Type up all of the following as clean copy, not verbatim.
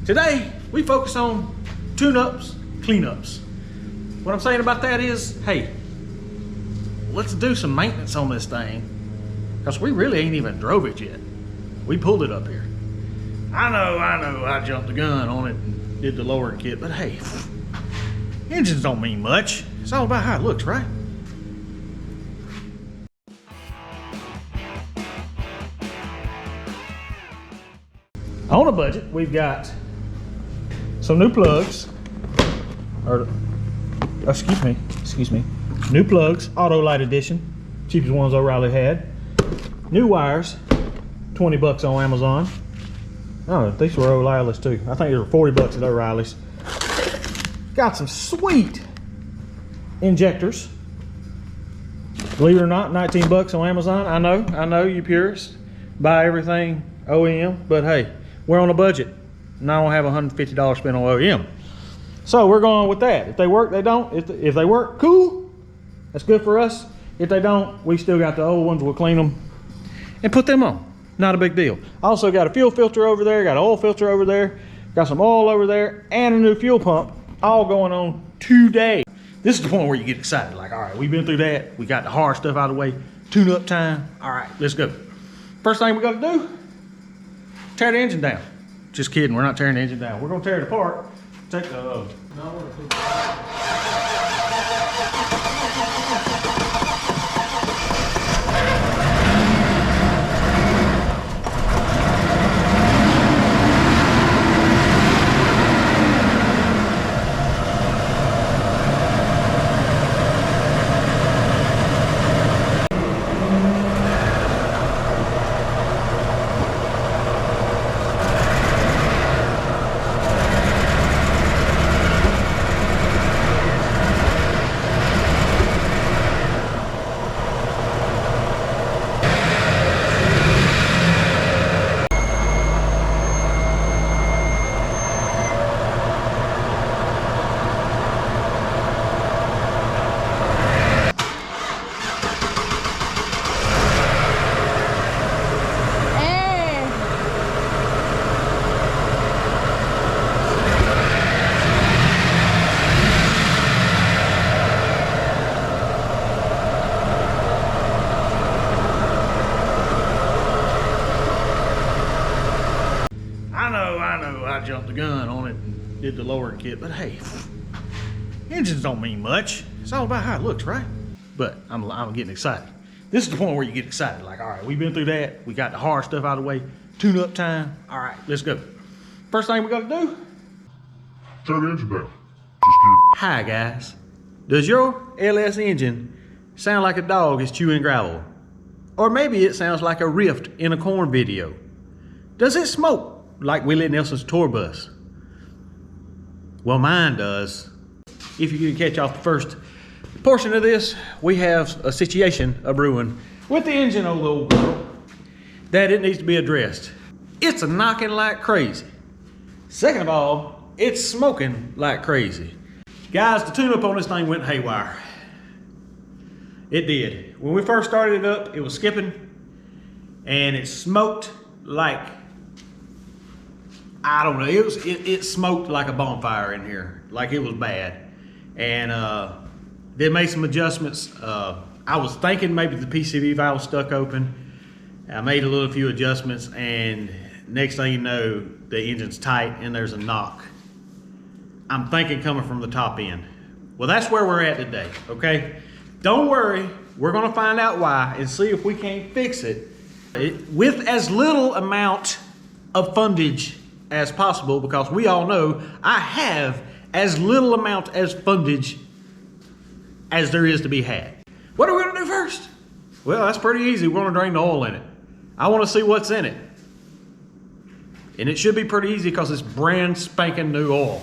Today, we focus on tune-ups, cleanups. What I'm saying about that is, hey, let's do some maintenance on this thing, because we really ain't even drove it yet. We pulled it up here. I know, I jumped the gun on it and did the lowering kit, but hey, engines don't mean much. It's all about how it looks, right? On a budget, we've got some new plugs, or excuse me, new plugs, Auto Light Edition, cheapest ones O'Reilly had. New wires, 20 bucks on Amazon. Oh, these were O'Reilly's too. I think they were 40 bucks at O'Reilly's. Got some sweet injectors. Believe it or not, 19 bucks on Amazon. I know, you purists buy everything OEM, but hey, we're on a budget, and I don't have $150 spent on OEM. So we're going with that. If they work, they don't. If they work, cool. That's good for us. If they don't, we still got the old ones. We'll clean them and put them on. Not a big deal. Also got a fuel filter over there, got an oil filter over there, got some oil over there, and a new fuel pump, all going on today. This is the point where you get excited. Like, all right, we've been through that. We got the hard stuff out of the way. Tune-up time. All right, let's go. First thing we got to do, tear the engine down. Just kidding, we're not tearing the engine down. We're gonna tear it apart. Take the, I jumped the gun on it and did the lowering kit, but hey, engines don't mean much. It's all about how it looks, right? But I'm getting excited. This is the point where you get excited. Like, all right, we've been through that. We got the hard stuff out of the way. Tune-up time. All right, let's go. First thing we got to do, turn the engine down. Just kidding. Hi guys. Does your LS engine sound like a dog is chewing gravel? Or maybe it sounds like a rift in a corn video. Does it smoke like Willie Nelson's tour bus? Well, mine does. If you can catch off the first portion of this, we have a situation brewing with the engine of the old girl that it needs to be addressed. It's a knocking like crazy. Second of all, it's smoking like crazy. Guys, the tune-up on this thing went haywire. It did. When we first started it up, it was skipping and it smoked like, I don't know, it smoked like a bonfire in here, like it was bad. And they made some adjustments. I was thinking maybe the PCV valve was stuck open. I made a few adjustments, and next thing you know, the engine's tight and there's a knock. I'm thinking coming from the top end. Well, that's where we're at today, okay? Don't worry, we're gonna find out why and see if we can't fix it with as little amount of fundage as possible, because we all know I have as little amount as fundage as there is to be had. What are we gonna do first? Well, that's pretty easy. We're gonna drain the oil in it. I wanna see what's in it. And it should be pretty easy because it's brand spanking new oil.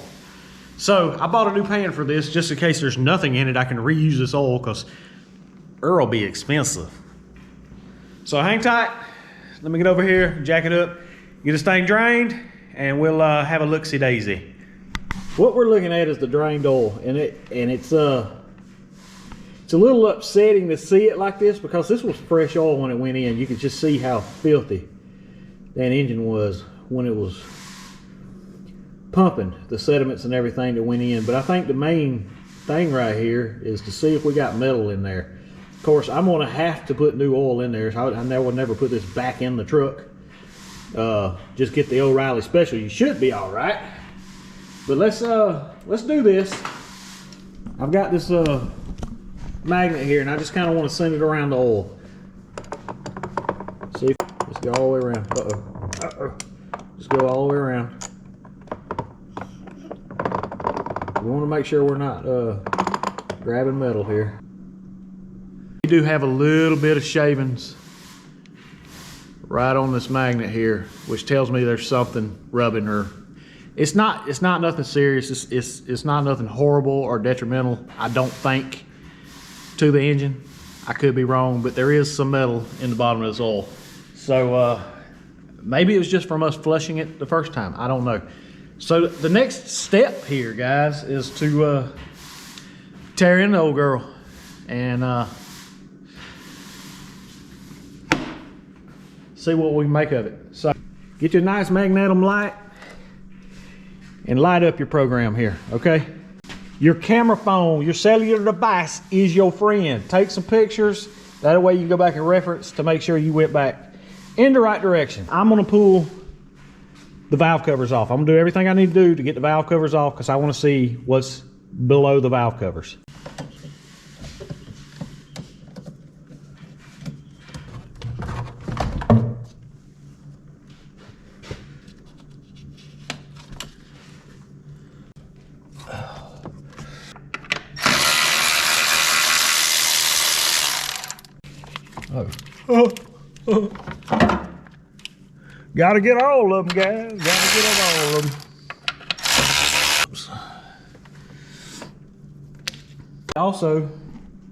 So I bought a new pan for this just in case there's nothing in it. I can reuse this oil because it'll be expensive. So hang tight. Let me get over here, jack it up, get this thing drained, and we'll have a look-see daisy. What we're looking at is the drained oil, and it's a little upsetting to see it like this because this was fresh oil when it went in. You could just see how filthy that engine was when it was pumping the sediments and everything that went in. But I think the main thing right here is to see if we got metal in there. Of course, I'm gonna have to put new oil in there, so I would never put this back in the truck. Just get the O'Reilly Special. You should be all right. But let's do this. I've got this magnet here, and I just kind of want to send it around the oil. See, let's go all the way around. Just go all the way around. We want to make sure we're not grabbing metal here. We do have a little bit of shavings right on this magnet here, which tells me there's something rubbing her. It's not nothing serious. It's not nothing horrible or detrimental, I don't think, to the engine. I could be wrong, but there is some metal in the bottom of this oil. So maybe it was just from us flushing it the first time. I don't know. So the next step here, guys, is to tear in the old girl and see what we can make of it. So get you a nice magnetum light and light up your program here, okay? Your camera phone, your cellular device is your friend. Take some pictures. That way you can go back and reference to make sure you went back in the right direction. I'm gonna pull the valve covers off. I'm gonna do everything I need to do to get the valve covers off because I wanna see what's below the valve covers. Gotta get all of them, guys. Gotta get all of them. Also,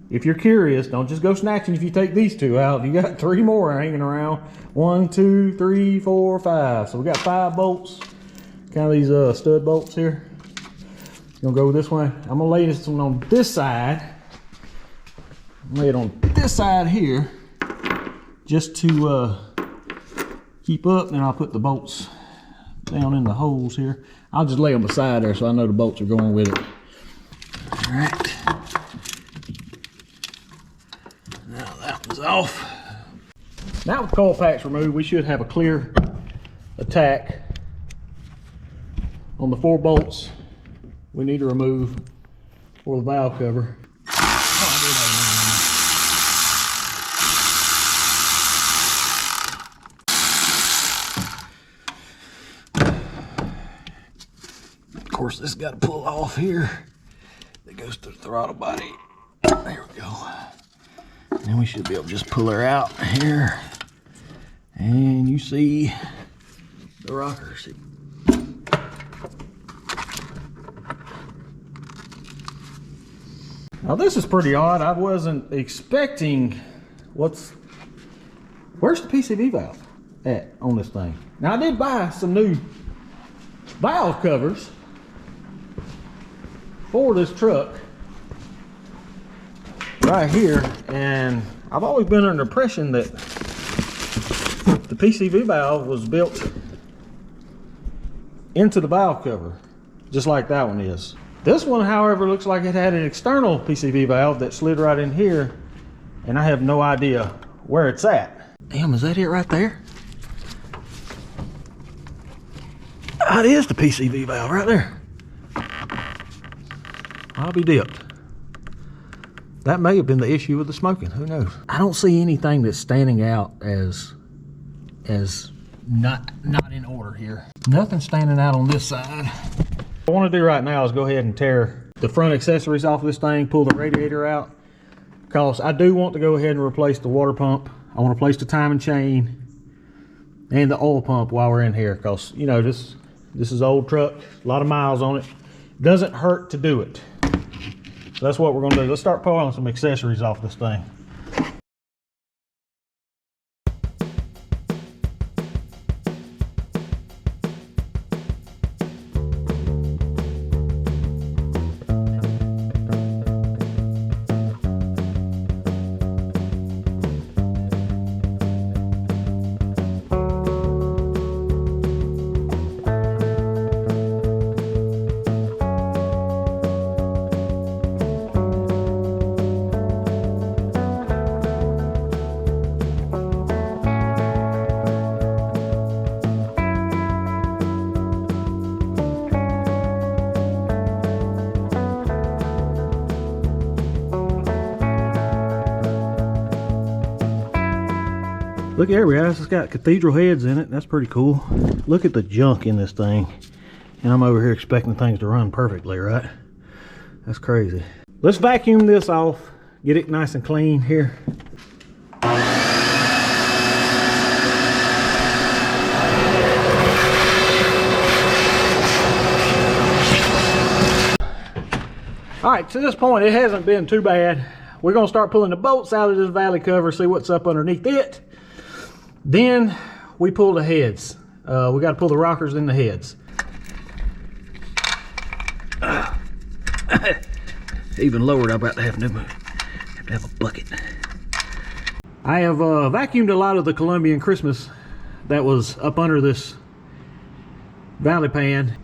if you're curious, don't just go snatching if you take these two out. You got 3 more hanging around. 1, 2, 3, 4, 5. So we got 5 bolts. Kind of these stud bolts here. Gonna go this way. I'm gonna lay this one on this side. Lay it on this side here, just to keep up. Then I'll put the bolts down in the holes here. I'll just lay them beside there so I know the bolts are going with it. All right. Now that one's off. Now with the coil packs removed, we should have a clear attack on the 4 bolts we need to remove for the valve cover. Of course, this got to pull off here. That goes to the throttle body. There we go. And then we should be able to just pull her out here. And you see the rockers. Now this is pretty odd. I wasn't expecting where's the PCV valve at on this thing? Now I did buy some new valve covers for this truck right here, and I've always been under the impression that the PCV valve was built into the valve cover, just like that one is. This one, however, looks like it had an external PCV valve that slid right in here, and I have no idea where it's at. Damn, is that it right there? That is the PCV valve right there. I'll be dipped. That may have been the issue with the smoking, who knows? I don't see anything that's standing out as not in order here. Nothing standing out on this side. What I want to do right now is go ahead and tear the front accessories off of this thing, pull the radiator out, because I do want to go ahead and replace the water pump. I want to replace the timing chain and the oil pump while we're in here, because you know this is an old truck, a lot of miles on it. Doesn't hurt to do it. So that's what we're going to do. Let's start pulling some accessories off this thing. Look, there we are. It's got cathedral heads in it. That's pretty cool. Look at the junk in this thing. And I'm over here expecting things to run perfectly, right? That's crazy. Let's vacuum this off. Get it nice and clean here. All right, to this point, it hasn't been too bad. We're gonna start pulling the bolts out of this valley cover, see what's up underneath it. Then we pull the heads. We gotta pull the rockers in the heads. Even lowered, I'm about to have to have a bucket. I have vacuumed a lot of the Colombian Christmas that was up under this valley pan.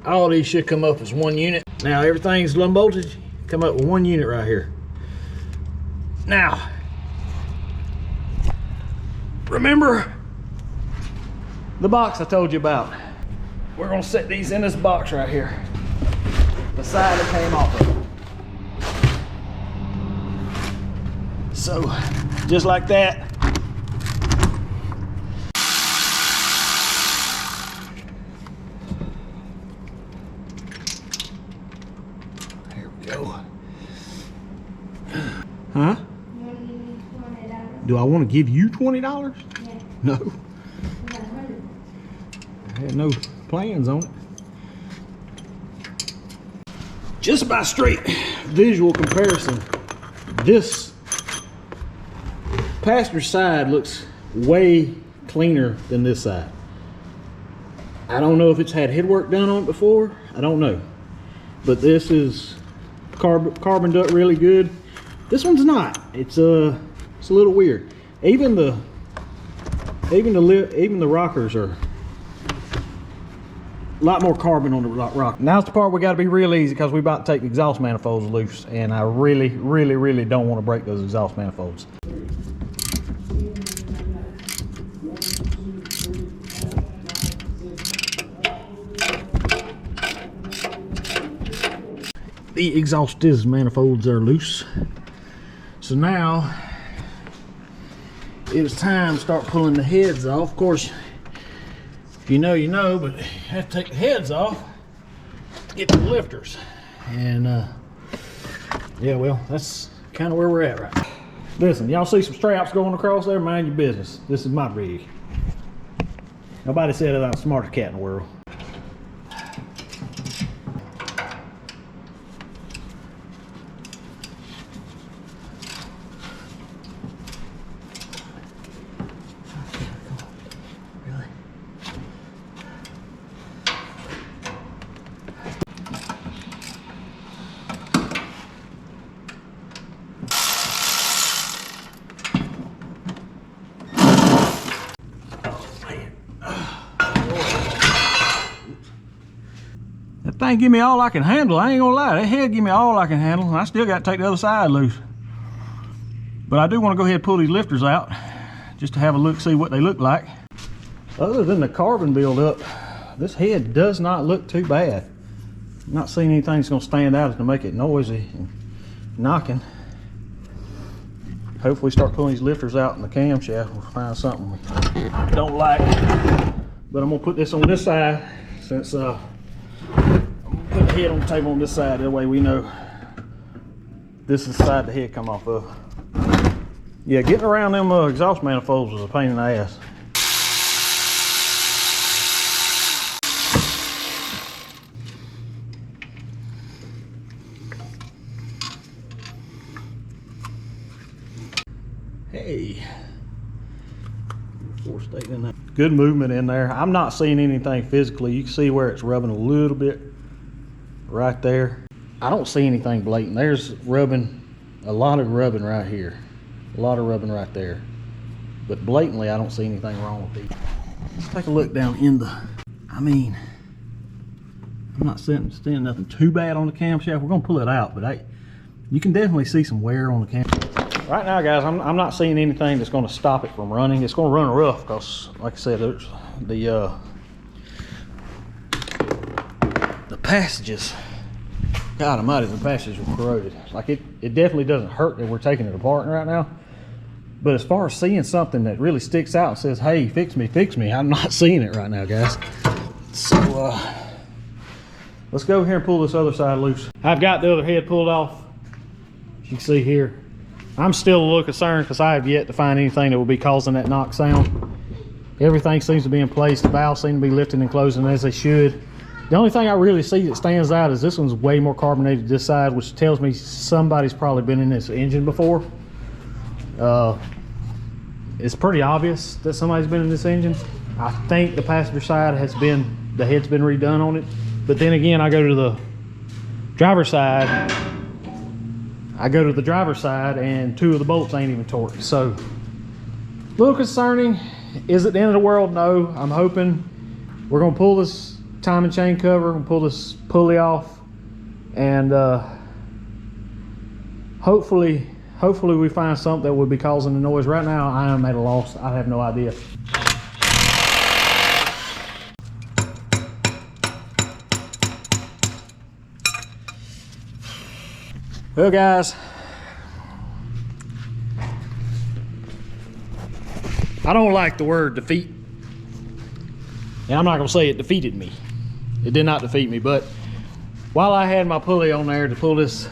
All these should come up as one unit. Now everything's low voltage, come up with one unit right here. Now, remember the box I told you about? We're gonna set these in this box right here. The side that came off of it. So, just like that. Huh? Do I want to give you $20? Yeah. No. I had no plans on it. Just by straight visual comparison, this passenger side looks way cleaner than this side. I don't know if it's had head work done on it before. I don't know. But this is carboned up really good. This one's not. It's a little weird. Even the rockers are a lot more carbon on the rock. Now's the part we got to be real easy because we're about to take the exhaust manifolds loose, and I really don't want to break those exhaust manifolds. The exhaust manifolds are loose. So now it was time to start pulling the heads off. Of course, if you know, you know, but you have to take the heads off, get the lifters. And yeah, well, that's kind of where we're at right now. Listen, y'all see some straps going across there? Mind your business. This is my rig. Nobody said that I'm the smartest cat in the world. Thing give me all I can handle. I ain't gonna lie, that head give me all I can handle, and I still got to take the other side loose. But I do want to go ahead and pull these lifters out just to have a look, see what they look like. Other than the carbon buildup, this head does not look too bad. I'm not seeing anything that's gonna stand out to make it noisy and knocking. Hopefully start pulling these lifters out in the camshaft, we'll find something we don't like. But I'm gonna put this on this side since put the head on the table on this side, that way we know this is the side the head come off of. Yeah, getting around them exhaust manifolds was a pain in the ass. Hey, good movement in there. I'm not seeing anything physically. You can see where it's rubbing a little bit right there. I don't see anything blatant. There's rubbing, a lot of rubbing right here, a lot of rubbing right there, but blatantly I don't see anything wrong with these. Let's take a look down in the, I mean, I'm not seeing nothing too bad on the camshaft. We're gonna pull it out, but you can definitely see some wear on the camshaft. Right now, guys, I'm not seeing anything that's gonna stop it from running. It's gonna run rough because, like I said, there's the passages God almighty, the passage was corroded. Like it definitely doesn't hurt that we're taking it apart right now. But as far as seeing something that really sticks out and says, hey, fix me, I'm not seeing it right now, guys. So let's go here and pull this other side loose. I've got the other head pulled off. As you can see here, I'm still a little concerned because I have yet to find anything that will be causing that knock sound. Everything seems to be in place. The valves seem to be lifting and closing as they should. The only thing I really see that stands out is this one's way more carbonated this side, which tells me somebody's probably been in this engine before. It's pretty obvious that somebody's been in this engine. I think the passenger side the head's been redone on it. But then again, I go to the driver's side. And 2 of the bolts ain't even torqued. So, a little concerning. Is it the end of the world? No. I'm hoping we're gonna pull this timing chain cover and pull this pulley off. And hopefully we find something that would be causing the noise. Right now, I am at a loss. I have no idea. Well, guys, I don't like the word defeat. And I'm not gonna say it defeated me. It did not defeat me, but while I had my pulley on there to pull this,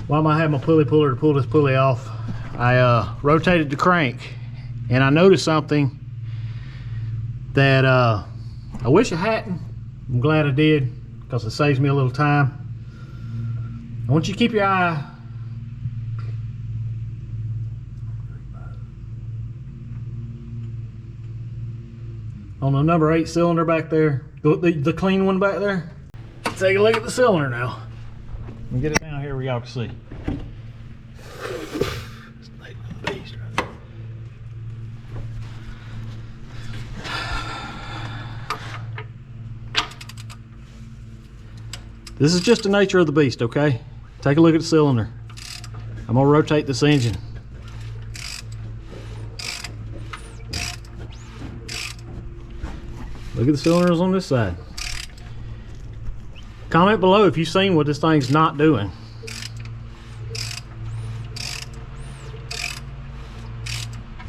while I had my pulley puller to pull this pulley off, I rotated the crank and I noticed something that I wish I hadn't. I'm glad I did because it saves me a little time. I want you to keep your eye on the number 8 cylinder back there, the clean one back there. Take a look at the cylinder now. Let me get it down here where y'all can see. This is just the nature of the beast, okay? Take a look at the cylinder. I'm gonna rotate this engine. Look at the cylinders on this side. Comment below if you've seen what this thing's not doing.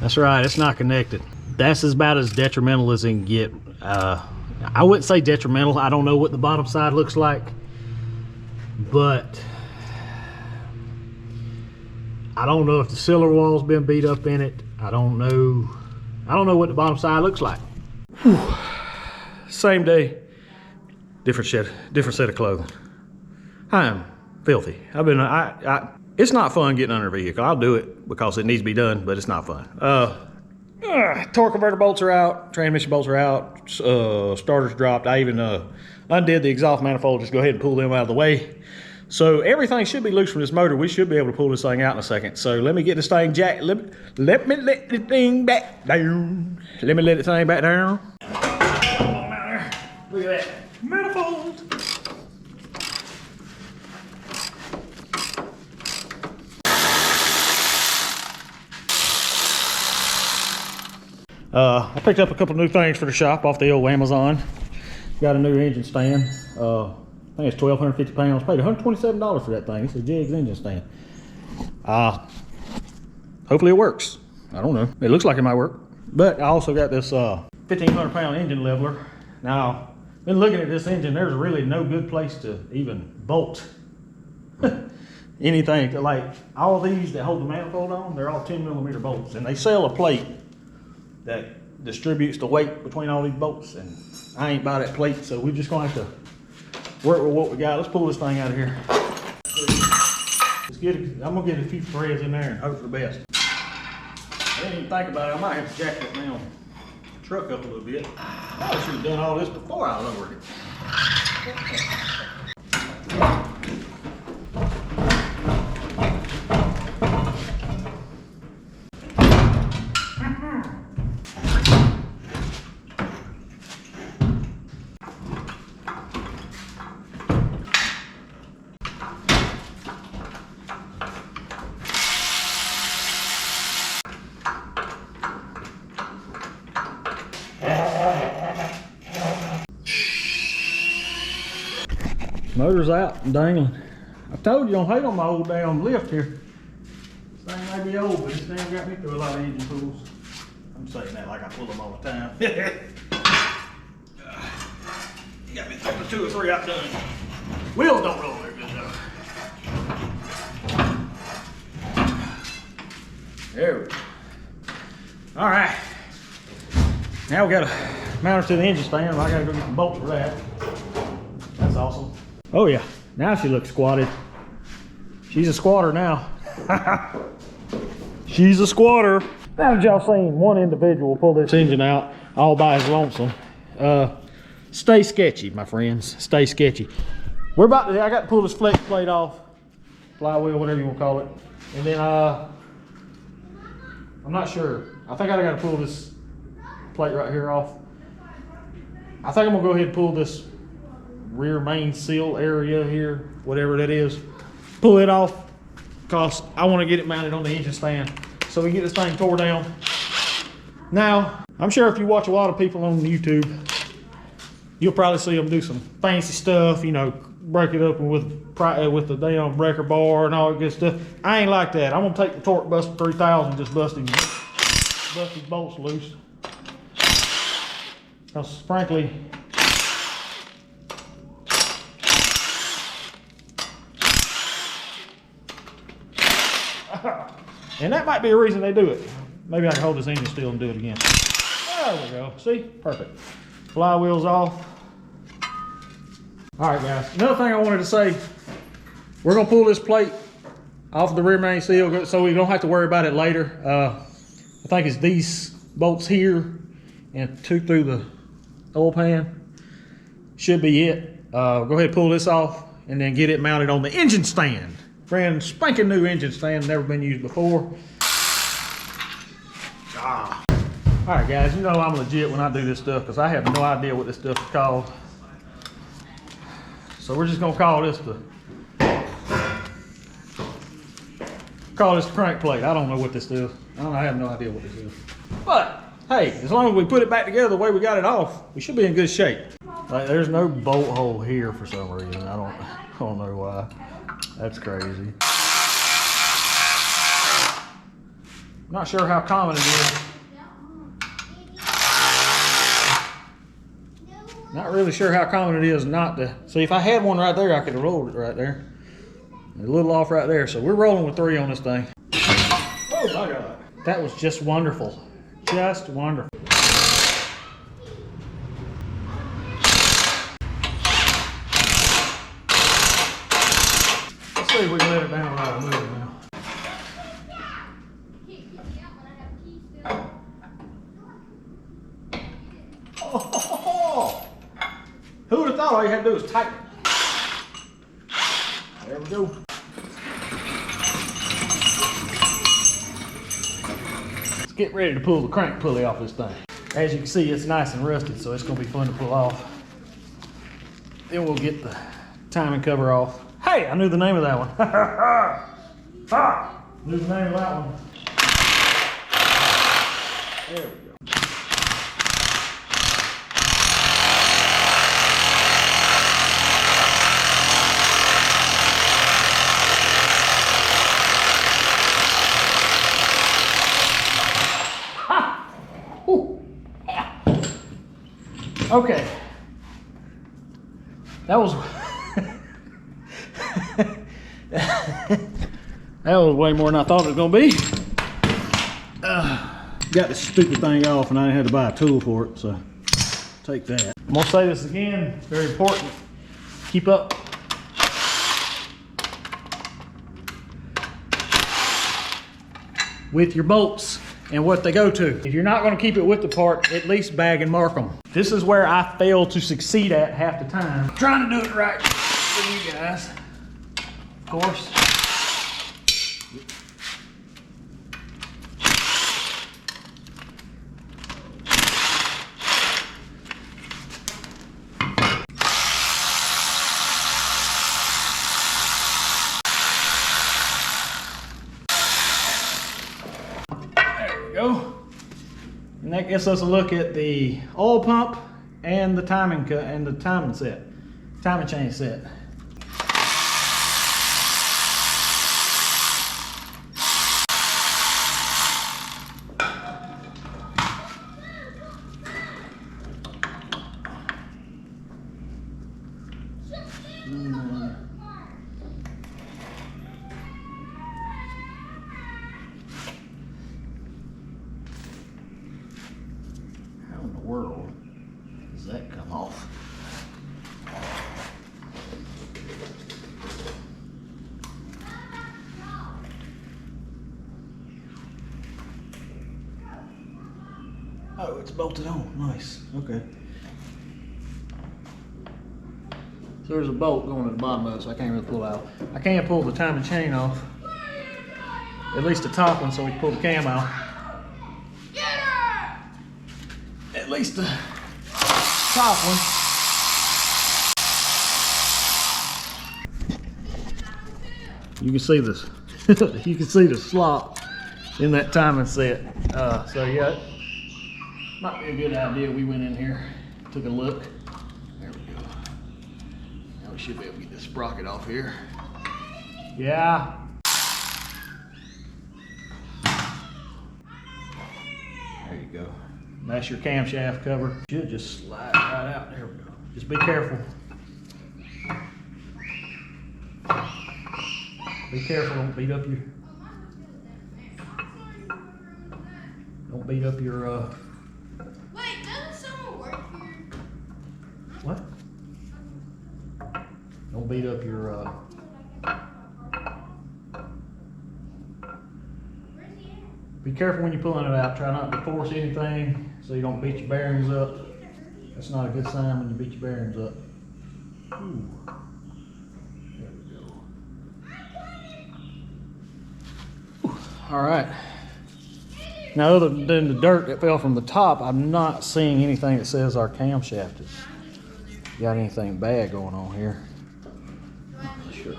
That's right, it's not connected. That's about as detrimental as it can get. I wouldn't say detrimental. I don't know what the bottom side looks like, but I don't know if the cylinder wall's been beat up in it. I don't know what the bottom side looks like. Whew. Same day, different set of clothing. I am filthy. It's not fun getting under a vehicle. I'll do it because it needs to be done, but it's not fun. Torque converter bolts are out, transmission bolts are out, starters dropped. I even undid the exhaust manifold, just go ahead and pull them out of the way. So everything should be loose from this motor. We should be able to pull this thing out in a second. So let me get this thing jacked. Let me let the thing back down. Let me let the thing back down. Look at that manifold. I picked up a couple new things for the shop off the old Amazon. Got a new engine stand. I think it's 1,250 pounds. Paid $127 for that thing. It's a Jigs engine stand. Hopefully it works. I don't know. It looks like it might work. But I also got this 1,500 pound engine leveler. Now, been looking at this engine. There's really no good place to even bolt anything. Like all these that hold the manifold on, they're all 10mm bolts, and they sell a plate that distributes the weight between all these bolts, and I ain't buy that plate, so we're just gonna have to work with what we got. Let's pull this thing out of here. I'm gonna get a few threads in there and hope for the best. I didn't even think about it. I might have to jack that down truck up a little bit. I should have done all this before I lowered it. Motor's out and dangling. I told you don't hate on my old damn lift here. This thing may be old, but this thing got me through a lot of engine pulls. I'm saying that like I pull them all the time. You got me through the 2 or 3 I've done. Wheels don't roll very good though. There we go. All right. Now we gotta mount her to the engine stand. I gotta go get the bolts for that. That's awesome. Oh yeah, now she looks squatted. She's a squatter now. She's a squatter. Now that y'all seen one individual pull this engine out all by his lonesome. Stay sketchy, my friends, stay sketchy. We're about to, I got to pull this flex plate off, flywheel, whatever you want to call it. And then I'm not sure. I think I got to pull this plate right here off. I think I'm gonna go ahead and pull this rear main seal area here, whatever that is. Pull it off because I want to get it mounted on the engine stand so we can get this thing tore down. Now, I'm sure if you watch a lot of people on YouTube, you'll probably see them do some fancy stuff, you know, break it up with the damn breaker bar and all that good stuff. I ain't like that. I'm gonna take the Torque Buster 3000 and just bust these bolts loose. Because frankly, and that might be a reason they do it. Maybe I can hold this engine still and do it again. There we go. See? Perfect. Flywheel's off. All right, guys. Another thing I wanted to say, we're going to pull this plate off the rear main seal so we don't have to worry about it later. I think it's these bolts here and 2 through the oil pan. Should be it. Go ahead and pull this off and then get it mounted on the engine stand. Brand spanking new engine stand, never been used before. Ah. All right, guys, you know I'm legit when I do this stuff because I have no idea what this stuff is called. So we're just gonna call this the crank plate. I don't know what this is. I have no idea what this is. But hey, as long as we put it back together the way we got it off, we should be in good shape. Like, there's no bolt hole here for some reason. I don't know why. That's crazy. Not sure how common it is. Not really sure how common it is not to. See, if I had one right there, I could have rolled it right there. A little off right there. So we're rolling with 3 on this thing. Oh my God. That was just wonderful. Just wonderful. Let's see if we can let it down without moving now. Oh, who would have thought all you had to do was tighten it? There we go. Let's get ready to pull the crank pulley off this thing. As you can see, it's nice and rusted, so it's going to be fun to pull off. Then we'll get the timing cover off. Hey, I knew the name of that one. Knew the name of that one. There we go. Okay, that was that was way more than I thought it was gonna be. Got this stupid thing off, and I had to buy a tool for it, so take that. I'm gonna say this again. It's very important. Keep up. With your bolts and what they go to. If you're not going to keep it with the part, at least bag and mark them. This is where I fail to succeed at half the time. I'm trying to do it right for you guys, of course. Go. And that gets us a look at the oil pump and the timing chain set. How in the world does that come off? Oh, it's bolted on. Nice. Okay. So there's a bolt going to the bottom of it, so I can't really pull out. I can't pull the timing chain off. At least the top one, so we can pull the cam out. At least the top one. You can see this. You can see the slop in that timing set. So yeah, might be a good idea. We went in here, took a look. There we go. Now we should be able to get this sprocket off here. Yeah. There you go. That's your camshaft cover. Should just slide right out. There we go. Just be careful. Be careful, don't beat up your Wait, doesn't someone work here? What? Don't beat up your Where's he at? be careful when you're pulling it out. Try not to force anything so you don't beat your bearings up. That's not a good sign when you beat your bearings up. Ooh. There we go. Ooh. All right. Now, other than the dirt that fell from the top, I'm not seeing anything that says our camshaft has got anything bad going on here. Sure.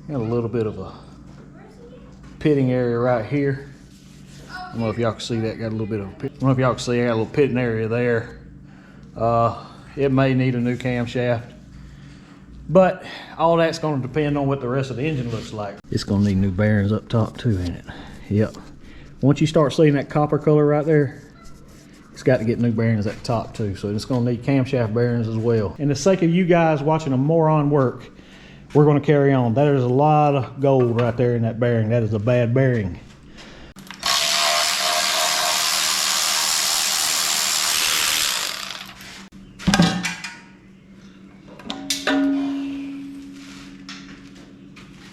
Got a little bit of a pitting area right here. I don't know if y'all can see that. Got a little bit of a pit. I don't know if y'all can see I got a little pitting area there. It may need a new camshaft, but all that's going to depend on what the rest of the engine looks like. It's going to need new bearings up top too, ain't it? Yep. Once you start seeing that copper color right there, it's got to get new bearings at the top too. So it's going to need camshaft bearings as well. In the sake of you guys watching a moron work, we're going to carry on. That is a lot of gold right there in that bearing. That is a bad bearing.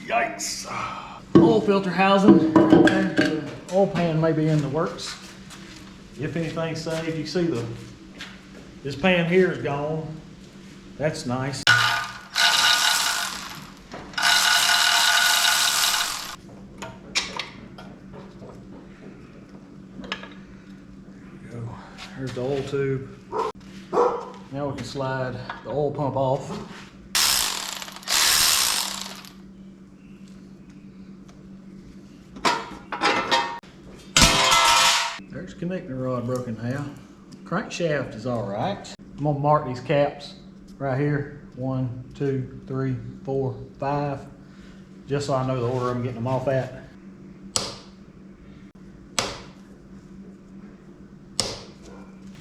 Yikes. Oil filter housing. The oil pan may be in the works. If anything saved, you see this pan here is gone. That's nice. There we go. Here's the oil tube. Now we can slide the oil pump off. There's the connector rod broken now. Crankshaft is all right. I'm gonna mark these caps right here. 1, 2, 3, 4, 5. Just so I know the order I'm getting them off at.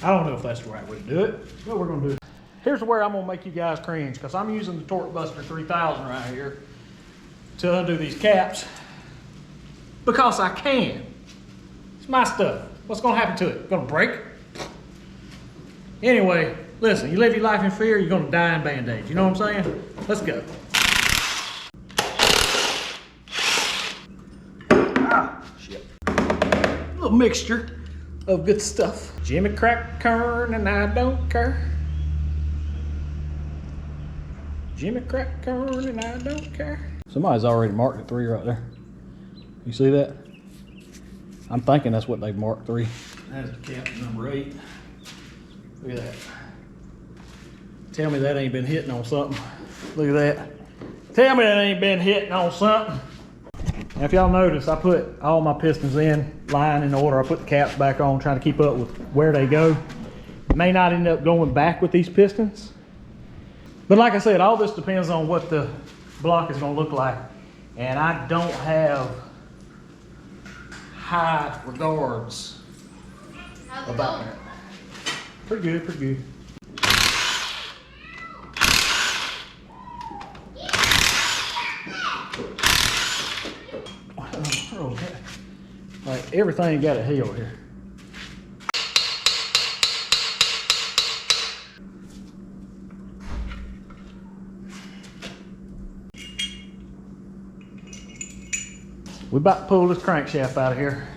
I don't know if that's the right way to do it, but we're gonna do it. Here's where I'm gonna make you guys cringe, because I'm using the Torque Buster 3000 right here to undo these caps because I can. It's my stuff. What's gonna happen to it? Gonna break? Anyway, listen, you live your life in fear, you're gonna die in Band-Aids. You know what I'm saying? Let's go. Ah, shit. A little mixture of good stuff. Jimmy crack corn and I don't care. Jimmy crack corn and I don't care. Somebody's already marked a 3 right there. You see that? I'm thinking that's what they've marked 3. That's cap number 8. Look at that. Tell me that ain't been hitting on something. Look at that. Tell me that ain't been hitting on something. Now, if y'all notice, I put all my pistons in line in order. I put the caps back on, trying to keep up with where they go. May not end up going back with these pistons. But like I said, all this depends on what the block is going to look like. And I don't have high regards about that. Pretty good, pretty good. Oh, okay. like, everything got a heel here. We about to pull this crankshaft out of here.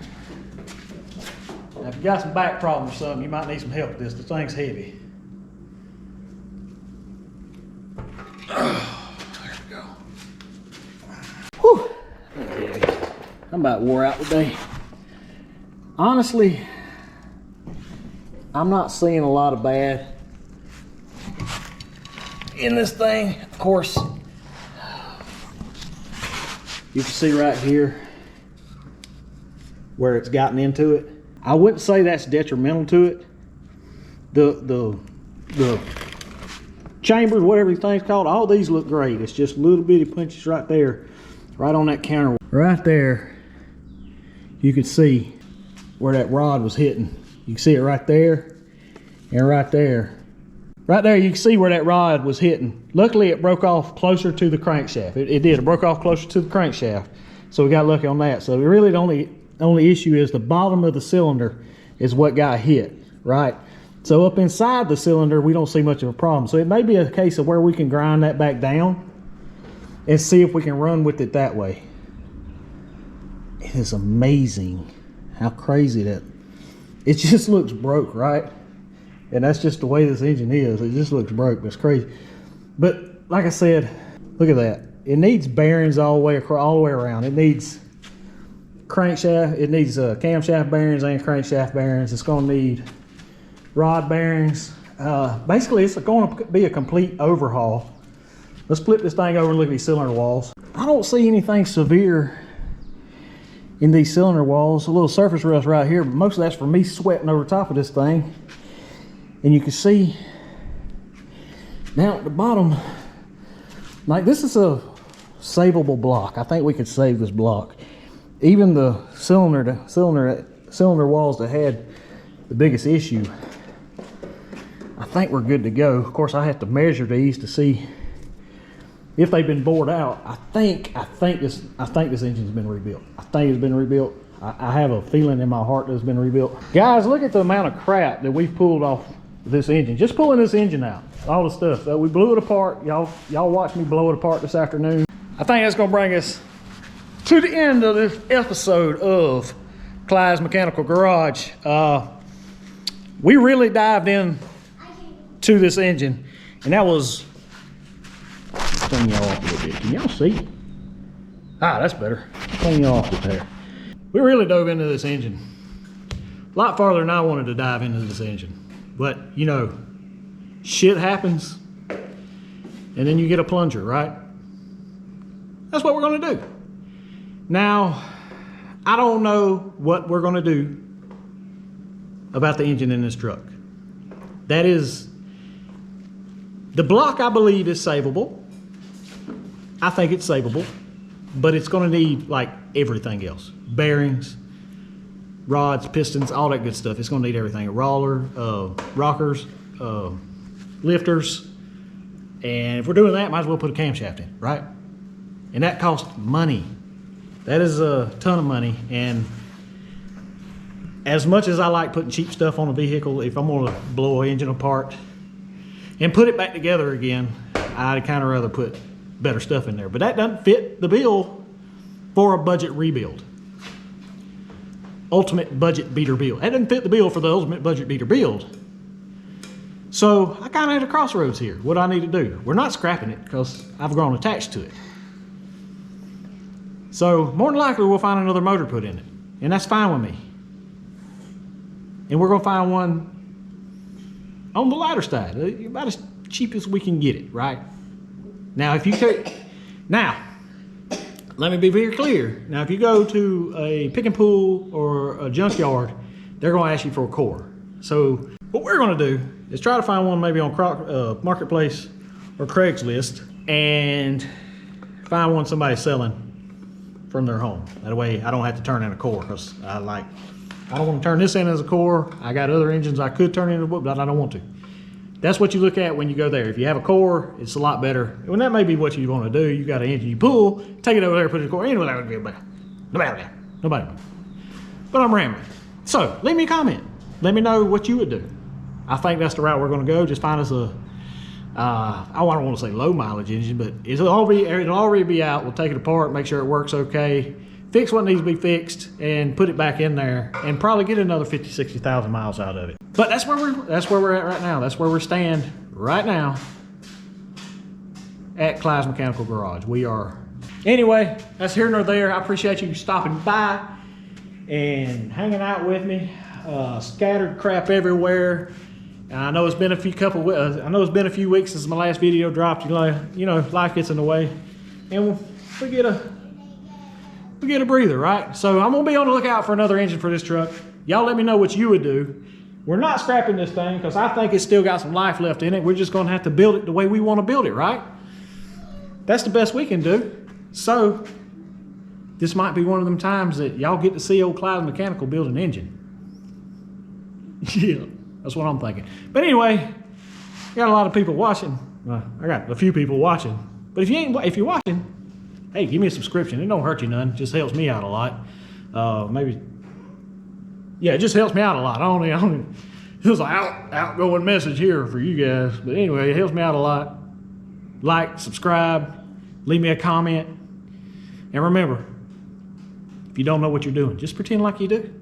Now, if you got some back problems or something, you might need some help with this. The thing's heavy. Oh, there we go. Whew. That's heavy. I'm about wore out today. Honestly, I'm not seeing a lot of bad in this thing. Of course, you can see right here where it's gotten into it. I wouldn't say that's detrimental to it. The chambers, whatever the thing's called, all these look great. It's just little bitty punches right there, right on that counter. Right there, you can see where that rod was hitting. You can see it right there and right there. Right there, you can see where that rod was hitting. Luckily, it broke off closer to the crankshaft. It did. It broke off closer to the crankshaft. So we got lucky on that. So really the only issue is the bottom of the cylinder is what got hit, right? So up inside the cylinder, we don't see much of a problem. So it may be a case of where we can grind that back down and see if we can run with it that way. It is amazing how crazy that, it just looks broke, right? And that's just the way this engine is. It just looks broke. It's crazy. But like I said, look at that. It needs bearings all the way across, all the way around. It needs crankshaft. It needs camshaft bearings and crankshaft bearings. It's going to need rod bearings. Basically, it's going to be a complete overhaul. Let's flip this thing over and look at these cylinder walls. I don't see anything severe in these cylinder walls. A little surface rust right here, but most of that's from me sweating over top of this thing. And you can see now at the bottom, like this is a savable block. I think we could save this block. Even the cylinder walls that had the biggest issue, I think we're good to go. Of course, I have to measure these to see if they've been bored out. I think this engine's been rebuilt. I think it's been rebuilt. I have a feeling in my heart that it's been rebuilt. Guys, look at the amount of crap that we've pulled off this engine. Just pulling this engine out, all the stuff. We blew it apart. Y'all watched me blow it apart this afternoon. I think that's gonna bring us to the end of this episode of Clyde's Mechanical Garage. We really dived in to this engine, and that was, clean y'all off a little bit. Can y'all see? Ah, that's better. Clean y'all off with there. We really dove into this engine a lot farther than I wanted to dive into this engine. But, you know, shit happens, and then you get a plunger, right? That's what we're gonna do. Now, I don't know what we're gonna do about the engine in this truck. That is, the block I believe is savable. I think it's savable, but it's gonna need like everything else. Bearings, rods, pistons, all that good stuff. It's gonna need everything. A roller, rockers, lifters. And if we're doing that, might as well put a camshaft in, right? And that costs money. That is a ton of money. And as much as I like putting cheap stuff on a vehicle, if I'm gonna blow an engine apart and put it back together again, I'd kind of rather put better stuff in there. But that doesn't fit the bill for a budget rebuild. Ultimate budget beater build. That doesn't fit the bill for the ultimate budget beater build. So I kind of at a crossroads here. What do I need to do? We're not scrapping it because I've grown attached to it. So more than likely we'll find another motor put in it. And that's fine with me. And we're gonna find one on the lighter side, about as cheap as we can get it, right? Now if you take, now, let me be very clear. Now, if you go to a pick and pull or a junkyard, they're gonna ask you for a core. So what we're gonna do is try to find one maybe on Marketplace or Craigslist and find one somebody's selling from their home. That way I don't have to turn in a core because I don't want to turn this in as a core. I got other engines I could turn into, but I don't want to. That's what you look at when you go there. If you have a core, it's a lot better. And that may be what you want to do. You got an engine you pull, take it over there, put it in a core. Anyway, that would be better. Nobody. But I'm rambling. So leave me a comment. Let me know what you would do. I think that's the route we're going to go. Just find us a, I don't want to say low mileage engine, but it'll already be out. We'll take it apart, make sure it works okay. fix what needs to be fixed, and put it back in there, and probably get another 50, 60,000 miles out of it. But that's where we're at right now. That's where we stand right now at Clyde's Mechanical Garage. We are. Anyway, that's here nor there. I appreciate you stopping by and hanging out with me. Scattered crap everywhere. I know it's been a few weeks since my last video dropped. You know, life gets in the way, and we get a breather, right? So I'm gonna be on the lookout for another engine for this truck. Y'all let me know what you would do. We're not scrapping this thing because I think it's still got some life left in it. We're just gonna have to build it the way we want to build it, right? That's the best we can do. So this might be one of them times that y'all get to see old Clyde Mechanical build an engine. Yeah, that's what I'm thinking. But anyway, got a lot of people watching. Well, I got a few people watching. But if you're watching, hey, give me a subscription. It don't hurt you none. It just helps me out a lot. Yeah, it just helps me out a lot. I only it was an outgoing message here for you guys. But anyway, it helps me out a lot. Like, subscribe, leave me a comment. And remember, if you don't know what you're doing, just pretend like you do.